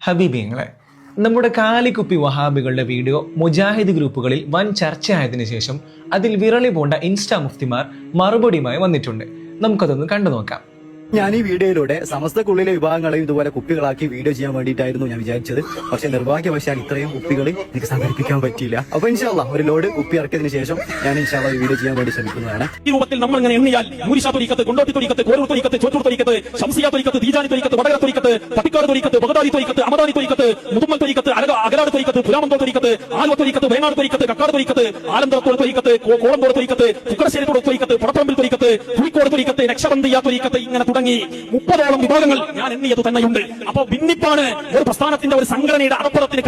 ഹബീബിങ്ങളെ, നമ്മുടെ കാലിക്കുപ്പി വഹാബികളുടെ വീഡിയോ മുജാഹിദ് ഗ്രൂപ്പുകളിൽ വൻ ചർച്ചയായതിനു ശേഷം അതിൽ വിരളി പൂണ്ട ഇൻസ്റ്റാ മുഫ്തിമാർ മറുപടിയുമായി വന്നിട്ടുണ്ട്. നമുക്കതൊന്ന് കണ്ടു നോക്കാം. ഞാൻ ഈ വീഡിയോയിലൂടെ സമസ്തക്കുള്ളിലെ വിഭാഗങ്ങളെയും ഇതുപോലെ കുപ്പികളാക്കി വീഡിയോ ചെയ്യാൻ വേണ്ടിയിട്ടായിരുന്നു ഞാൻ വിചാരിച്ചത്. പക്ഷെ നിർഭാഗ്യവശാൽ ഇത്രയും കുപ്പികൾ എനിക്ക് സംഘടിപ്പിക്കാൻ പറ്റിയില്ല. അപ്പൊ ഇൻഷാല്ലാ ഒരു ലോഡ് കുപ്പി ഇറക്കിയതിനു ശേഷം ഞാൻ ഇൻഷാല്ലാ ഈ വീഡിയോ ചെയ്യാൻ വേണ്ടി ശ്രമിക്കുന്നതാണ്. ഈ രൂപത്തിൽ നമ്മൾ ഇങ്ങനെ എണ്ണിയാൽ മൂരിശാ ത്വരീഖത്ത്, കൊണ്ടോട്ടി ത്വരീഖത്ത്, കോരൂർ ത്വരീഖത്ത്, ചോറ്റൂർ ത്വരീഖത്ത്, ശംസിയ ത്വരീഖത്ത്, തീജാനി ത്വരീഖത്ത്, വടകര ത്വരീഖത്ത്, പട്ടിക്കാട് ത്വരീഖത്ത്, ബഗ്ദാദി ത്വരീഖത്ത്, അമദാനി ത്വരീഖത്ത്, മുതുമ്മൽ ത്വരീഖത്ത്, അകലാട് ത്വരീഖത്ത്, പുലാമന്തോൾ ത്വരീഖത്ത്, ആലുവ ത്വരീഖത്ത്, വേങ്ങാട് ത്വരീഖത്ത്, കക്കാട് ത്വരീഖത്ത്, ആലന്തോൾ ത്വരീഖത്ത്, കോളമ്പോട് ത്വരീഖത്ത്, തുക്കടശ്ശേരി ത്വരീഖത്ത്, പടപ്പറമ്പിൽ ത്വരീഖത്ത്, പുളിക്കോട് ത്വരീഖത്ത്, നക്ഷബന്ദിയ ത്വരീഖത്ത്, ഇങ്ങനെ തുടങ്ങി 30ഓളം വിഭാഗങ്ങൾ ഞാൻ എണ്ണിയത് തന്നെയുണ്ട്. അപ്പോൾ ഭിന്നിപ്പാണ് ഒരു പ്രസ്ഥാനത്തിന്റെ ഒരു സംഘടനയുടെ അധപ്പതനത്തിന്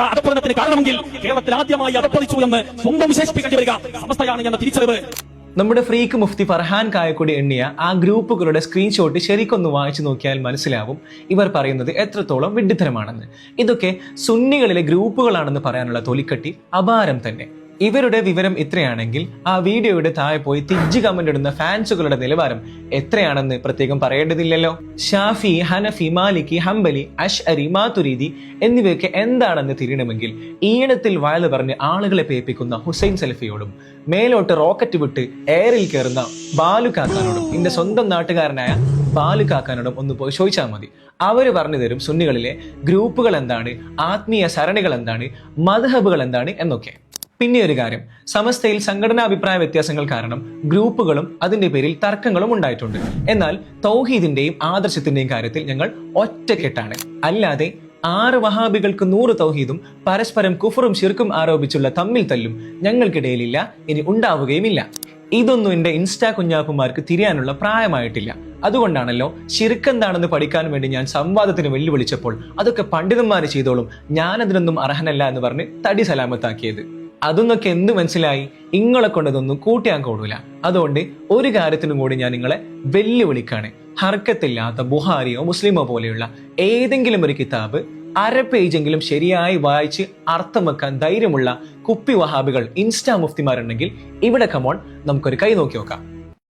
കാരണമെങ്കിൽ കേരളത്തിൽ ആദ്യമായി അധപ്പതിച്ചു എന്ന് സ്വന്തം വിശേഷിപ്പിക്കേണ്ടി വരിക സമസ്തയാണ് എന്ന തിരിച്ചറിവ്. നമ്മുടെ ഫ്രീക്ക് മുഫ്തി ഫർഹാൻ കായക്കൊടി എണ്ണിയ ആ ഗ്രൂപ്പുകളുടെ സ്ക്രീൻഷോട്ട് ശരിക്കൊന്ന് വായിച്ചു നോക്കിയാൽ മനസ്സിലാവും ഇവർ പറയുന്നത് എത്രത്തോളം വിഡ്ഢിത്തരമാണെന്ന്. ഇതൊക്കെ സുന്നികളിലെ ഗ്രൂപ്പുകളാണെന്ന് പറയാനുള്ള തൊലിക്കട്ടി അപാരം തന്നെ. ഇവരുടെ വിവരം ഇത്രയാണെങ്കിൽ ആ വീഡിയോയുടെ താഴെ പോയി തിജ്ജ് കമന്റ് ഇടുന്ന ഫാൻസുകളുടെ നിലവാരം എത്രയാണെന്ന് പ്രത്യേകം പറയേണ്ടതില്ലല്ലോ. ഷാഫി, ഹനഫി, മാലിക്കി, ഹംബലി, അഷ്അരി, മാതുരീദി എന്നിവയൊക്കെ എന്താണെന്ന് തിരിയണമെങ്കിൽ ഈണത്തിൽ വയല് പറഞ്ഞ് ആളുകളെ പേപ്പിക്കുന്ന ഹുസൈൻ സലഫിയോടും മേലോട്ട് റോക്കറ്റ് വിട്ട് എയറിൽ കയറുന്ന ബാലുകാക്കാനോടും എന്റെ സ്വന്തം നാട്ടുകാരനായ ബാലുകാക്കാനോടും ഒന്ന് പോയി ചോദിച്ചാൽ മതി. അവര് പറഞ്ഞു തരും സുന്നികളിലെ ഗ്രൂപ്പുകൾ എന്താണ്, ആത്മീയ സരണികൾ എന്താണ്, മദ്ഹബുകൾ എന്താണ് എന്നൊക്കെ. പിന്നെ ഒരു കാര്യം, സമസ്തയിൽ സംഘടനാ അഭിപ്രായ വ്യത്യാസങ്ങൾ കാരണം ഗ്രൂപ്പുകളും അതിന്റെ പേരിൽ തർക്കങ്ങളും ഉണ്ടായിട്ടുണ്ട്. എന്നാൽ തൗഹീദിന്റെയും ആദർശത്തിന്റെയും കാര്യത്തിൽ ഞങ്ങൾ ഒറ്റക്കെട്ടാണ്. അല്ലാതെ 6 വഹാബികൾക്ക് 100 തൗഹീദും പരസ്പരം കുഫറും ശിർക്കും ആരോപിച്ചുള്ള തമ്മിൽ തല്ലും ഞങ്ങൾക്കിടയിലില്ല, ഇനി ഉണ്ടാവുകയുമില്ല. ഇതൊന്നും എന്റെ ഇൻസ്റ്റാ കുഞ്ഞാപ്പുമാർക്ക് തിരിയാനുള്ള പ്രായമായിട്ടില്ല. അതുകൊണ്ടാണല്ലോ ശിർക്ക് എന്താണെന്ന് പഠിക്കാൻ വേണ്ടി ഞാൻ സംവാദത്തിന് വെല്ലുവിളിച്ചപ്പോൾ അതൊക്കെ പണ്ഡിതന്മാര് ചെയ്തോളും, ഞാൻ അതിനൊന്നും അർഹനല്ല എന്ന് പറഞ്ഞ് തടി സലാമത്താക്കിയത്. അതൊന്നൊക്കെ എന്ത് മനസ്സിലായി? ഇങ്ങളെ കൊണ്ടതൊന്നും കൂട്ടിയാൻ കൂടൂല. അതുകൊണ്ട് ഒരു കാര്യത്തിനും കൂടി ഞാൻ നിങ്ങളെ വെല്ലുവിളിക്കാണ്. ഹർക്കത്തില്ലാത്ത ബുഹാരിയോ മുസ്ലിമോ പോലെയുള്ള ഏതെങ്കിലും ഒരു കിതാബ് 1/2 പേജെങ്കിലും ശരിയായി വായിച്ച് അർത്ഥം വെക്കാൻ ധൈര്യമുള്ള കുപ്പി വഹാബികൾ ഇൻസ്റ്റാ മുഫ്തിമാരുണ്ടെങ്കിൽ ഇവിടെ കമോൺ, നമുക്കൊരു കൈ നോക്കി നോക്കാം.